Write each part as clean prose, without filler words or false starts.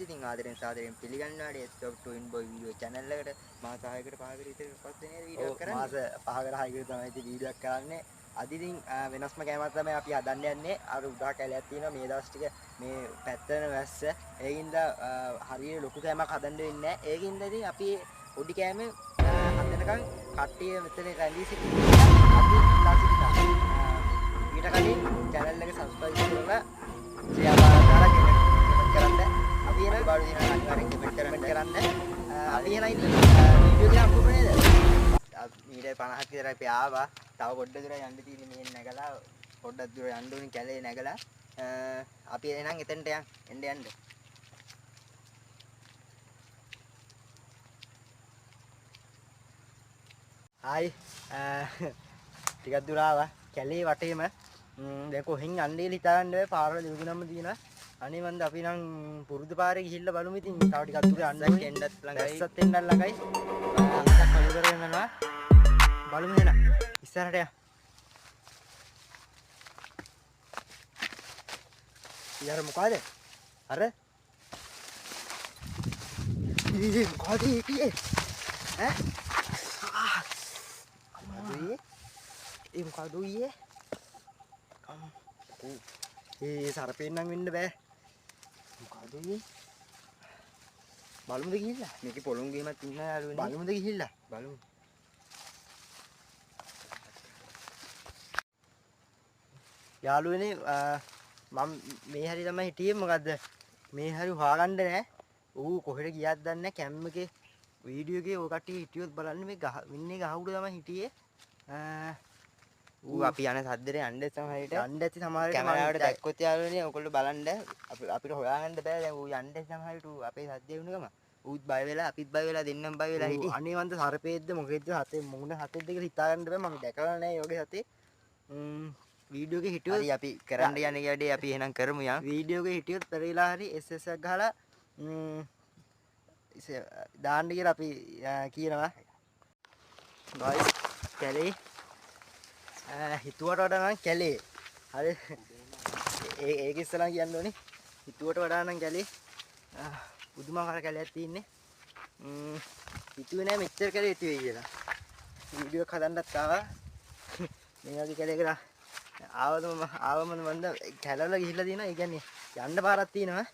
ඉතින් ආදරෙන් සාදරෙන් පිළිගන්නවා ස්ටොප් ටු ඉන් බොයි වීඩියෝ channel එකට මාස 6කට 5කට විතර පස්සේ නේද වීඩියෝ කරන්නේ මාස 5කට 6කට තමයි ඉතින් වීඩියෝ කරන්නේ අද ඉතින් වෙනස්ම කෑමක් තමයි අපි හදන්න යන්නේ අර උදා කැලයක් තියෙනවා මේ දවස් ටික මේ පැත්තන වැස්ස ඒකින්ද හරියට ලොකු කෑමක් හදන්න වෙන්නේ නැහැ ඒකින්ද ඉතින් අපි පොඩි කෑම හදනකම් කට්ටිය මෙතන රැඳී සිටිනවා අපි ඉඳලා සිටිනවා ඊට කලින් channel එක subscribe කරලා share කරලා කරන්න අපි එන බාඩු දින අනිවාර්යෙන් කමෙන්ට් කරන්න අපි එන වීඩියෝ එක අප්ලෝඩ් නේද මීට 50ක් විතර අපි ආවා තව පොඩ්ඩක් දුර යන්න තියෙන්නේ මේ නැගලා පොඩ්ඩක් දුර යන්න ඕනේ කැලේ නැගලා අපි එහෙනම් එතනට යන්න හායි ටිකක් දුර ආවා කැලේ වටේම දැන් කොහෙන් යන්නේ හිතාගන්න බෑ පාරවල දිගුනම තියෙනවා අනේ මන්ද අපි නම් පුරුදු පාරේ ගිහිල්ලා බලමු ඉතින් තව ටිකක් දුර යන්න ඕනේ එන්නත් ළඟයි ඉස්සත් එන්නත් ළඟයි ඉස්සක් කළු කරගෙන යනවා බලමු එහෙනම් ඉස්සරහට යන්න යාර මොකද අර ඉතින් මොකද ඉතියේ ඈ අම්මා ඒ මොකද උයේ ඒ සරපෙන් නම් වෙන්න බෑ මොකද මේ බලමුද ගිහිල්ලා මේකේ පොළොන් ගේමක් ඉන්න යාළුවනේ බලමුද ගිහිල්ලා බලමු යාළුවනේ මම මේ හැරි තමයි හිටියේ මොකද්ද මේ හැරි හොයාගන්න නෑ ඌ කොහෙට ගියක්ද දන්නේ නෑ කැම් එකේ වීඩියෝ එකේ ඔය කට්ටිය හිටියොත් බලන්න මේ ගහ වින්නේ ගහ උඩ තමයි හිටියේ ඌ අපි යන සද්දේ යන්න සමහරවිට යන්න ඇති සමහරවිට කැමරාවට දැක්කොත් යාළුවනේ ඔයගොල්ලෝ බලන්න අපිට හොයාගන්න බෑ දැන් ඌ යන්න සමහරවිට ඌ අපේ සද්දේ වුණ ගම ඌත් බය වෙලා අපිත් බය වෙලා දෙන්නම බය වෙලා හිටියේ අනේ වන්ද සරපේද්ද මොකෙද්ද හතේ මුණ හතෙද්ද කියලා හිතාගන්න බෑ මම දැකලා නෑ යෝගේ හතේ වීඩියෝ එකේ හිටියොත් හරි අපි කරන්න යන්නේ වැඩේ අපි එහෙනම් කරමු යන් වීඩියෝ එකේ හිටියොත් පෙරේලා හරි SS එකක් ගහලා දාන්න කියලා අපි කියනවා guys කැලේ හිතුවට වඩා නම් කැලේ හරි ඒක ඉස්සලා කියන්න ඕනේ හිතුවට වඩා නම් කැලේ පුදුමාකාර කැලයක් තියෙන්නේ හිතුවේ නෑ මෙච්චර කැලේ හිටියේ කියලා වීඩියෝ එක හදන්නත් ආවා මේ වගේ කැලේකට ආවම මන්ද කැලවල ගිහිල්ලා තියෙනවා ඒ කියන්නේ යන්න පාරක් තියෙනවා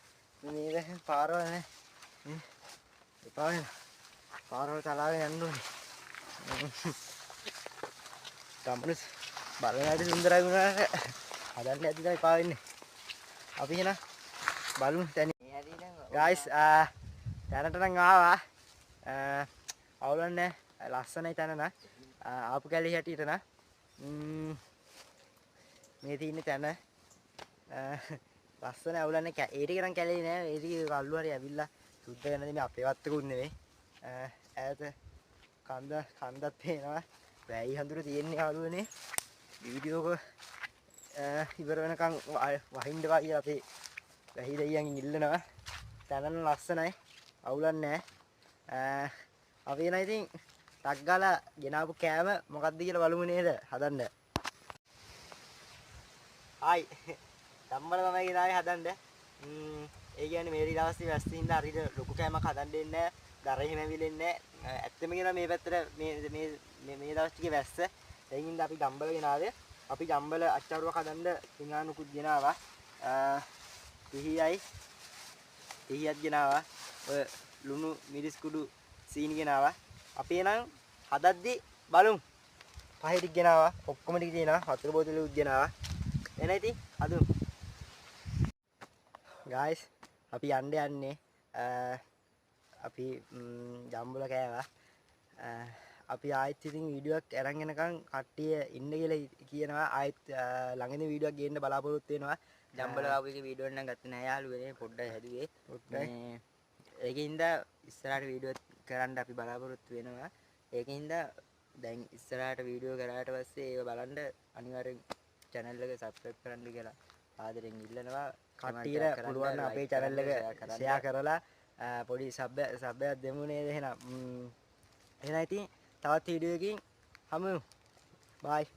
මේ දැන් පාරවල නෑ එපා වෙන පාරවල තලාගෙන යන්න ඕනේ ගම්මස් බලන්නට සුන්දරයි වුණාට හදන්න ඇති තමයි පා වෙන්නේ අපි එන බලමු තැන guys දැනට නම් ආවා අවුලන්නේ ලස්සනයි තැන න ආපු කැලේ හැටියට න මේ තියෙන තැන ලස්සන අවුලන්නේ ඒ ටික නම් කැලේ නෑ ඒ ටික කල්ලු හරි ඇවිල්ලා සුද්ධ කරන දේ මේ අපේ වත්තකුත් නෙවෙයි ඈත කන්දත් පේනවා වැයි හඳුර තියෙන්නේ යාළුවනේ වීඩියෝ එක ඉවර වෙනකන් වහින්න වාගේ අපේ වැහි දෙයියන් ඉල්ලනවා තැනන ලස්සනයි අවුලක් නැහැ අපි එන ඉතින් ටක් ගාලා ගෙනාවු කෑම මොකක්ද කියලා බලමු නේද හදන්න හායි ධම්මල තමයි ගෙනාවේ හදන්න ඒ කියන්නේ මේ දවස්වල වැස්සින්ද හරියට ලොකු කෑමක් හදන්න දෙන්නේ නැහැ දර එහෙම ඇවිලෙන්නේ නැහැ ඇත්තම කියනවා මේ පැත්තට මේ දවස් ටිකේ වැස්ස එයින්ද අපි ජම්බල ගෙනාවේ අපි ජම්බල අච්චාරුවක් හදන්න පිඟානුකුත් ගෙනාවා පිහියත් ගෙනාවා ඔය ලුණු මිරිස් කුඩු සීනි ගෙනාවා අපි එනම් හදද්දි බලමු පහේ ටික ගෙනාවා ඔක්කොම ටික තියෙනවා වතුර බෝතලෙත් ගෙනාවා එන ඉතින් හදමු guys අපි යන්නේ අපි ජම්බල කෑවා අපි ආයෙත් ඉතින් වීඩියෝ එකක් අරන් එනකන් කට්ටිය ඉන්න කියලා කියනවා ආයෙත් ළඟදී වීඩියෝ එකක් ගේන්න බලාපොරොත්තු වෙනවා ජම්බල ආපු එකේ වීඩියෝ එකක් නම් ගත්තේ නෑ යාළුවනේ පොඩ්ඩයි හැදුවේ ඒකින්ද ඉස්සරහට වීඩියෝ කරන්න අපි බලාපොරොත්තු වෙනවා ඒකින්ද දැන් ඉස්සරහට වීඩියෝ කරාට පස්සේ ඒව බලන්න අනිවාර්යෙන් channel එක subscribe කරන්න කියලා ආදරෙන් ඉල්ලනවා කට්ටියට පුළුවන් අපේ channel එක share කරලා පොඩි sub එකක් දෙමු නේද එහෙනම් එහෙනම් ඉතින් තවත් වීඩියෝ එකකින් හමු bye